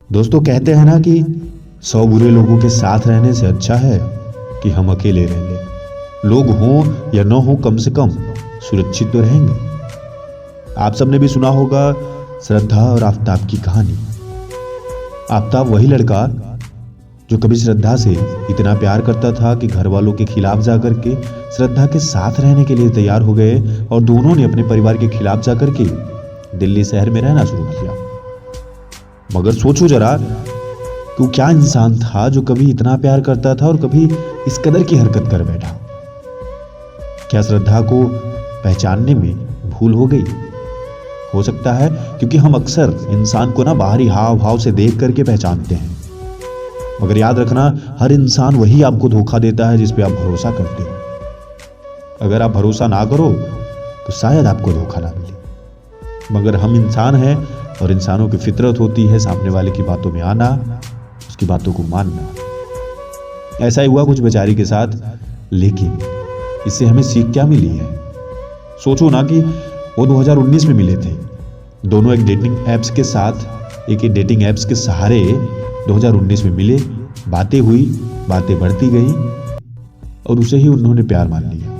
दोस्तों कहते हैं ना कि 100 बुरे लोगों के साथ रहने से अच्छा है कि हम अकेले रह लें। लोग हों या न हो, कम से कम सुरक्षित तो रहेंगे। आप सबने भी सुना होगा श्रद्धा और आफताब की कहानी। आफताब वही लड़का जो कभी श्रद्धा से इतना प्यार करता था कि घर वालों के खिलाफ जाकर के श्रद्धा के साथ रहने के लिए तैयार हो गए और दोनों ने अपने परिवार के खिलाफ जाकर के दिल्ली शहर में रहना शुरू किया। मगर सोचो जरा कि वो क्या इंसान था जो कभी इतना प्यार करता था और कभी इस कदर की हरकत कर बैठा। क्या श्रद्धा को पहचानने में भूल हो गई? हो सकता है, क्योंकि हम अक्सर इंसान को ना बाहरी हाव भाव से देख करके पहचानते हैं। मगर याद रखना, हर इंसान वही आपको धोखा देता है जिस पे आप भरोसा करते हो। अगर आप भरोसा ना करो तो शायद आपको धोखा ना मिले। मगर हम इंसान हैं और इंसानों की फितरत होती है सामने वाले की बातों में आना, उसकी बातों को मानना। ऐसा ही हुआ कुछ बेचारी के साथ, लेकिन इससे हमें सीख क्या मिली है? सोचो ना कि वो 2019 में मिले थे। दोनों एक डेटिंग एप्स के साथ, एक डेटिंग एप्स के सहारे 2019 में मिले। बातें हुई, बातें बढ़ती गई और उसे ही उन्होंने प्यार मान लिया।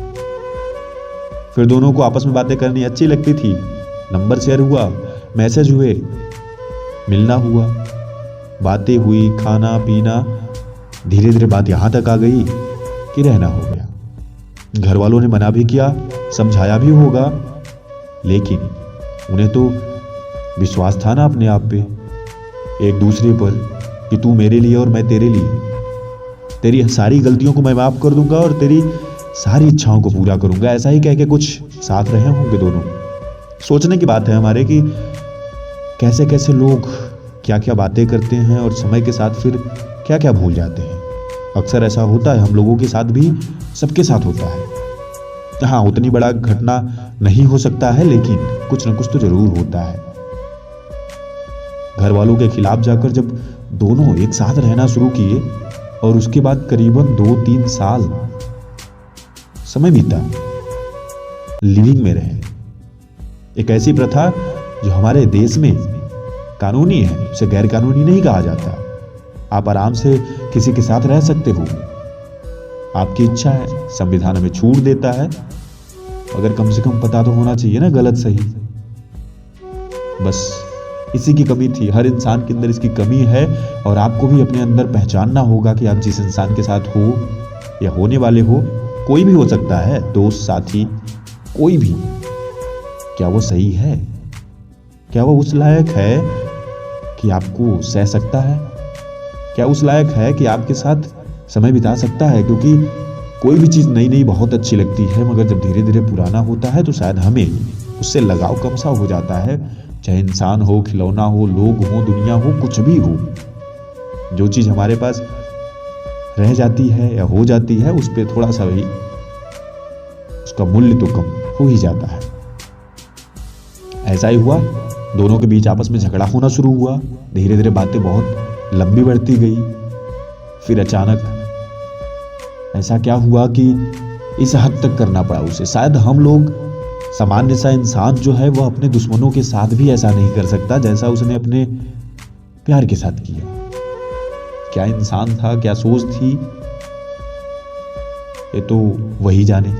फिर दोनों को आपस में बातें करनी अच्छी लगती थी। नंबर शेयर हुआ, मैसेज हुए, मिलना हुआ, बातें हुई, खाना पीना। धीरे धीरे बात यहां तक आ गई कि रहना हो गया। घर वालों ने मना भी किया, समझाया भी होगा, लेकिन उन्हें तो विश्वास था ना अपने आप पे, एक दूसरे पर, कि तू मेरे लिए और मैं तेरे लिए। तेरी सारी गलतियों को मैं माफ कर दूंगा और तेरी सारी इच्छाओं को पूरा करूंगा। ऐसा ही कह के कुछ साथ रहे होंगे दोनों। सोचने की बात है हमारे कि कैसे कैसे लोग क्या क्या बातें करते हैं और समय के साथ फिर क्या क्या भूल जाते हैं। अक्सर ऐसा होता है, हम लोगों के साथ भी, सबके साथ होता है। हाँ, उतनी बड़ा घटना नहीं हो सकता है, लेकिन कुछ न कुछ तो जरूर होता है। घर वालों के खिलाफ जाकर जब दोनों एक साथ रहना शुरू किए और उसके बाद करीबन 2-3 साल समय बीता, लिविंग में रहे। एक ऐसी प्रथा जो हमारे देश में कानूनी है, उसे गैर कानूनी नहीं कहा जाता। आप आराम से किसी के साथ रह सकते हो, आपकी इच्छा है, संविधान हमें छूट देता है। अगर कम से कम पता तो होना चाहिए ना गलत सही। बस इसी की कमी थी। हर इंसान के अंदर इसकी कमी है और आपको भी अपने अंदर पहचानना होगा कि आप जिस इंसान के साथ हो या होने वाले हो, कोई भी हो सकता है, दोस्त, साथी, कोई भी, क्या वो सही है? क्या वो उस लायक है कि आपको सह सकता है? क्या उस लायक है कि आपके साथ समय बिता सकता है? क्योंकि कोई भी चीज़ नई नई बहुत अच्छी लगती है, मगर जब धीरे धीरे पुराना होता है तो शायद हमें उससे लगाव कम सा हो जाता है। चाहे इंसान हो, खिलौना हो, लोग हो, दुनिया हो, कुछ भी हो, जो चीज़ हमारे पास रह जाती है या हो जाती है, उस पर थोड़ा सा भी उसका मूल्य तो कम हो ही जाता है। ऐसा ही हुआ, दोनों के बीच आपस में झगड़ा होना शुरू हुआ। धीरे धीरे बातें बहुत लंबी बढ़ती गई। फिर अचानक ऐसा क्या हुआ कि इस हद तक करना पड़ा उसे। शायद हम लोग, सामान्य सा इंसान जो है, वह अपने दुश्मनों के साथ भी ऐसा नहीं कर सकता जैसा उसने अपने प्यार के साथ किया। क्या इंसान था, क्या सोच थी, ये तो वही जाने।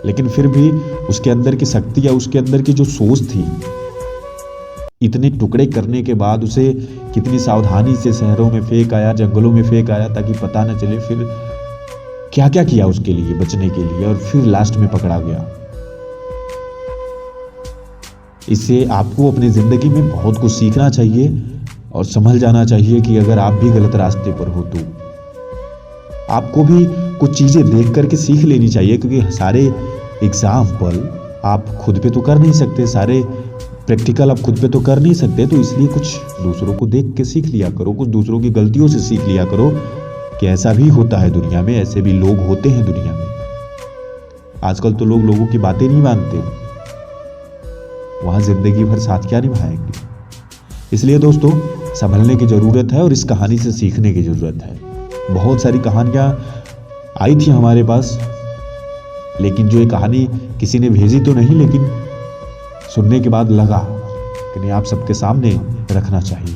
लेकिन फिर भी उसके अंदर की शक्ति या उसके अंदर की जो सोच थी, इतने टुकड़े करने के बाद उसे कितनी सावधानी से शहरों में फेंक आया, जंगलों में फेंक आया, ताकि पता न चले। फिर क्या क्या किया उसके लिए, बचने के लिए, और फिर लास्ट में पकड़ा गया। इससे आपको अपनी जिंदगी में बहुत कुछ सीखना चाहिए और संभल जाना चाहिए कि अगर आप भी गलत रास्ते पर हो तो आपको भी कुछ चीजें देख करके सीख लेनी चाहिए। क्योंकि सारे एग्जाम्पल आप खुद पे तो कर नहीं सकते, सारे प्रैक्टिकल आप खुद पे तो कर नहीं सकते, तो इसलिए कुछ दूसरों को देख के सीख लिया करो, कुछ दूसरों की गलतियों से सीख लिया करो कि ऐसा भी होता है दुनिया में, ऐसे भी लोग होते हैं दुनिया में। आजकल तो लोग लोगों की बातें नहीं मानते, वहां जिंदगी भर साथ क्या निभाएंगे। इसलिए दोस्तों, संभलने की जरूरत है और इस कहानी से सीखने की जरूरत है। बहुत सारी कहानियां आई थी हमारे पास, लेकिन जो ये कहानी किसी ने भेजी तो नहीं, लेकिन सुनने के बाद लगा इन्हें आप सबके सामने रखना चाहिए।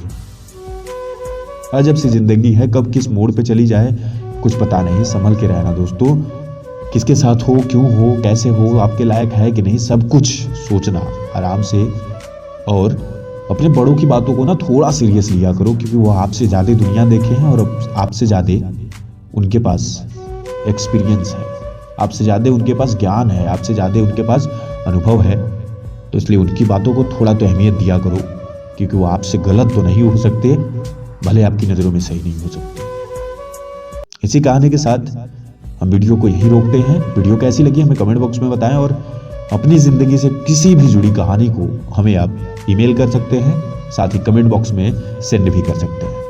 अजब सी जिंदगी है, कब किस मोड़ पे चली जाए कुछ पता नहीं। संभल के रहना दोस्तों, किसके साथ हो, क्यों हो, कैसे हो, आपके लायक है कि नहीं, सब कुछ सोचना आराम से। और अपने बड़ों की बातों को ना थोड़ा सीरियस लिया करो, क्योंकि वो आपसे ज़्यादा दुनिया देखे हैं और आपसे ज़्यादा उनके पास एक्सपीरियंस है, आपसे ज़्यादा उनके पास ज्ञान है, आपसे ज़्यादा उनके पास अनुभव है। तो इसलिए उनकी बातों को थोड़ा तो अहमियत दिया करो, क्योंकि वो आपसे गलत तो नहीं हो सकते, भले आपकी नज़रों में सही नहीं हो सकते। इसी कहानी के साथ हम वीडियो को यहीं रोकते हैं। वीडियो कैसी लगी हमें कमेंट बॉक्स में बताएं, और अपनी ज़िंदगी से किसी भी जुड़ी कहानी को हमें आप ईमेल कर सकते हैं, साथ ही कमेंट बॉक्स में सेंड भी कर सकते हैं।